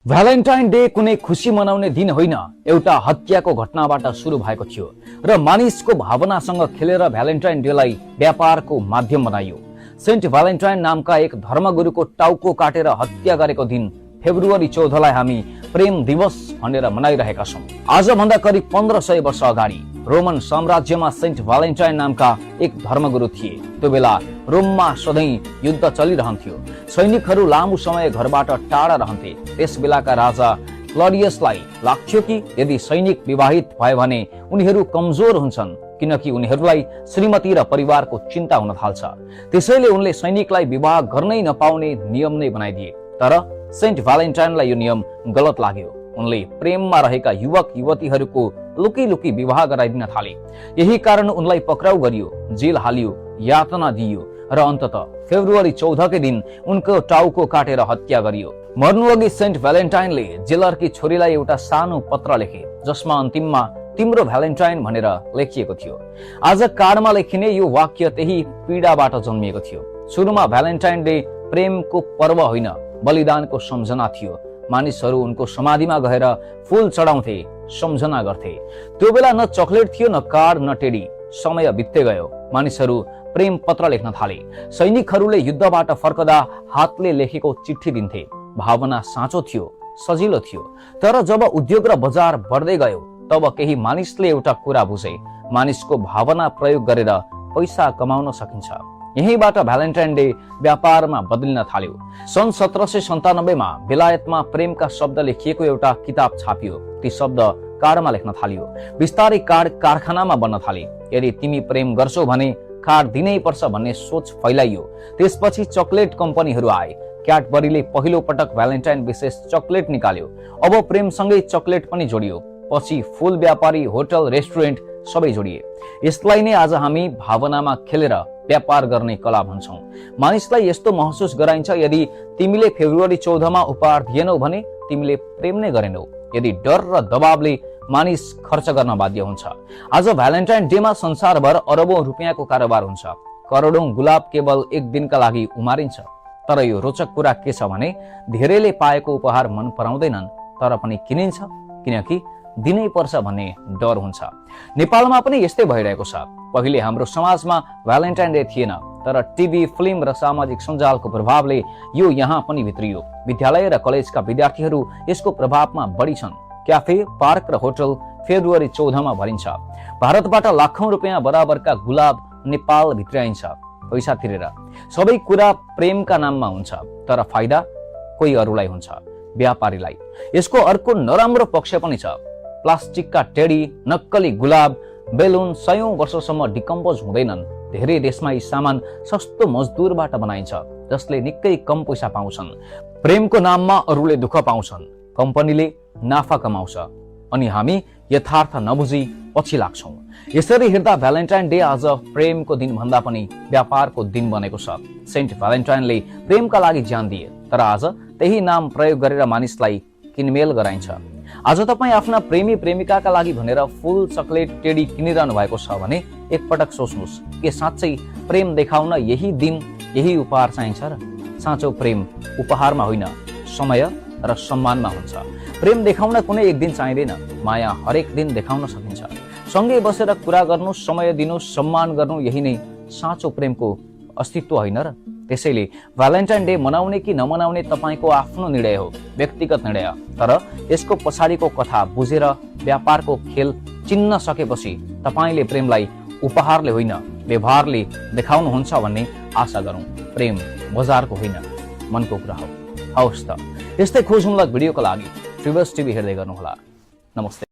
Valentine day कुनै खुशी मनाउने दिन होइन, एउटा हत्याको घटनाबाट सुरु भएको थियो र मानिसको भावनासँग खेलेर भ्यालेन्टाइन डेलाई व्यापारको माध्यम बनाइयो। सेन्ट भ्यालेन्टाइन नामका एक धर्मगुरुको टाउको काटेर हत्या गरेको दिन फेब्रुअरी 14 लाई हामी प्रेम दिवस भनेर मनाइरहेका छौं। आजभन्दा करिब 1500 वर्ष अगाडि रोमन साम्राज्यमा सेन्ट भ्यालेन्टाइन नामका एक धर्मगुरु थिए। त्यो बेला रोममा सधैँ युद्ध चलिरहन्थ्यो। सैनिकहरू लामो समय घरबाट टाढा रहन्थे। त्यस बेलाका राजा क्लडियसलाई लाग्थ्यो कि यदि सैनिक विवाहित भए भने उनीहरू कमजोर हुन्छन्, किनकि उनीहरूलाई श्रीमती र परिवारको चिन्ता हुन थाल्छ। त्यसैले उनले सैनिकलाई विवाह गर्नै नपाउने नियम नै बनाइदिए। तर सेन्ट भ्यालेन्टाइनलाई यो नियम गलत लाग्यो। उनले प्रेममा रहेका युवक युवतीहरूको लुकी लुकी विवाह गराइदिन थाले। यही कारण उनलाई पक्राउ गरियो, जेल हालियो, यातना दिइयो र अन्ततः फेब्रुअरी 14 के दिन उनको टाउको काटेर हत्या गरियो। मर्नुअघि सेन्ट भ्यालेन्टाइनले जेलरकी छोरीलाई एउटा सानो पत्र लेखे, जसमा अन्तिममा तिम्रो भ्यालेन्टाइन भनेर लेखिएको थियो। आज कार्डमा लेखिने यो वाक्य त्यही पीडाबाट जन्मिएको थियो। सुरुमा भ्यालेन्टाइन डे प्रेमको पर्व होइन, बलिदानको सम्झना थियो। मानिसहरू उनको समाधिमा गएर फूल चढाउँथे, सम्झना गर्थे। त्यो बेला न चकलेट थियो, न कार्ड, न टेडी। समय बित्दै गयो, मानिसहरू प्रेम पत्र लेख्न थाले। सैनिकहरूले युद्धबाट फर्कदा हातले लेखेको चिठी दिन्थे। भावना साँचो थियो, सजिलो थियो। तर जब उद्योग र बजार बढ्दै गयो, तब केही मानिसले एउटा कुरा बुझे, मानिसको भावना प्रयोग गरेर पैसा कमाउन सकिन्छ। यहीबाट भ्यालेन्टाइन डे व्यापारमा बदलिन थाल्यो। सन् 1797 मा बेलायतमा प्रेमका शब्द लेखिएको एउटा किताब छापियो। ती शब्द कार्डमा लेख्न थालियो। बिस्तारै कार्ड कारखानामा बन्न थाले। यदि तिमी प्रेम गर्छौ भने कार्ड दिनै पर्छ भन्ने सोच फैलाइयो। त्यसपछि चकलेट कम्पनीहरू आए। क्याडबरीले पहिलो पटक भ्यालेन्टाइन विशेष चकलेट निकाल्यो। अब प्रेमसँगै चकलेट पनि जोडियो। पछि फूल व्यापारी, होटल, रेस्टुरेन्ट सबै जोडिए। यसलाई नै आज हामी भावनामा खेलेर व्यापार गर्ने कला भन्छौं। मानिसलाई यस्तो महसुस गराइन्छ, यदि तिमीले फेब्रुअरी 14 मा उपहार दिएनौ भने तिमीले प्रेम नै गरेनौ। यदि डर र दबावले मानिस खर्च गर्न बाध्य हुन्छ। आज भ्यालेन्टाइन डेमा संसारभर अरबौं रुपियाँको कारोबार हुन्छ। करोडौं गुलाब केवल एक दिनका लागि उमारिन्छ। तर यो रोचक कुरा के छ भने धेरैले पाएको उपहार मन पराउँदैनन्, तर पनि किनिन्छ, किनकि दिनै पर्छ भन्ने डर हुन्छ। नेपालमा पनि यस्तै भइरहेको छ। पहिले हाम्रो समाजमा भ्यालेन्टाइन डे थिएन, तर टिभी, फिल्म र सामाजिक सञ्जालको प्रभावले यो यहाँ पनि भित्रियो। विद्यालय र कलेजका विद्यार्थीहरू यसको प्रभावमा बढी छन्। क्याफे, पार्क र होटल फेब्रुअरी 14 मा भरिन्छ। भारतबाट लाखौं रुपियाँ बराबरका गुलाब नेपाल भित्राइन्छ, पैसा तिरेर। सबै कुरा प्रेमका नाममा हुन्छ, तर फाइदा कोही अरूलाई हुन्छ, व्यापारीलाई। यसको अर्को नराम्रो पक्ष पनि छ। प्लास्टिकका टेडी, नक्कली गुलाब, बेलुन सयौं वर्षसम्म डिकम्पोज हुँदैनन्। धेरै देशमा यी सामान सस्तो मजदुरबाट बनाइन्छ, जसले निकै कम पैसा पाउँछन्। प्रेमको नाममा अरूले दुःख पाउँछन्, कम्पनीले नाफा कमाउँछ, अनि हामी यथार्थ नबुझी पछि लाग्छौं। यसरी हेर्दा भ्यालेन्टाइन डे आज प्रेमको दिन भन्दा पनि व्यापारको दिन बनेको छ। सेन्ट भ्यालेन्टाइनले प्रेमका लागि ज्यान दिए, तर आज त्यही नाम प्रयोग गरेर मानिसलाई किनमेल गराइन्छ। आज तपाईँ आफ्ना प्रेमी प्रेमिकाका लागि भनेर फूल, चकलेट, टेडी किनिरहनु भएको छ भने एकपटक सोच्नुहोस्, के साँच्चै प्रेम देखाउन यही दिन, यही उपहार चाहिन्छ र? साँचो प्रेम उपहारमा होइन, समय र सम्मानमा हुन्छ। प्रेम देखाउन कुनै एक दिन चाहिँदैन, माया हरेक दिन देखाउन सकिन्छ। सँगै बसेर कुरा गर्नु, समय दिनु, सम्मान गर्नु, यही नै साँचो प्रेमको अस्तित्व होइन र? त्यसैले भ्यालेन्टाइन डे मनाउने कि नमनाउने तपाईको आफ्नो निर्णय हो, व्यक्तिगत निर्णय। तर यसको पछाडिको कथा बुझेर व्यापारको खेल चिन्न सकेपछि तपाईले प्रेमलाई उपहारले होइन, व्यवहारले देखाउनुहुन्छ भन्ने आशा गरौँ। प्रेम बजारको होइन, मनको कुरा हो। हवस् त, यस्तै खोजमूलक भिडियोको लागि फ्रिबस टिभी हेर्दै गर्नुहोला। नमस्ते।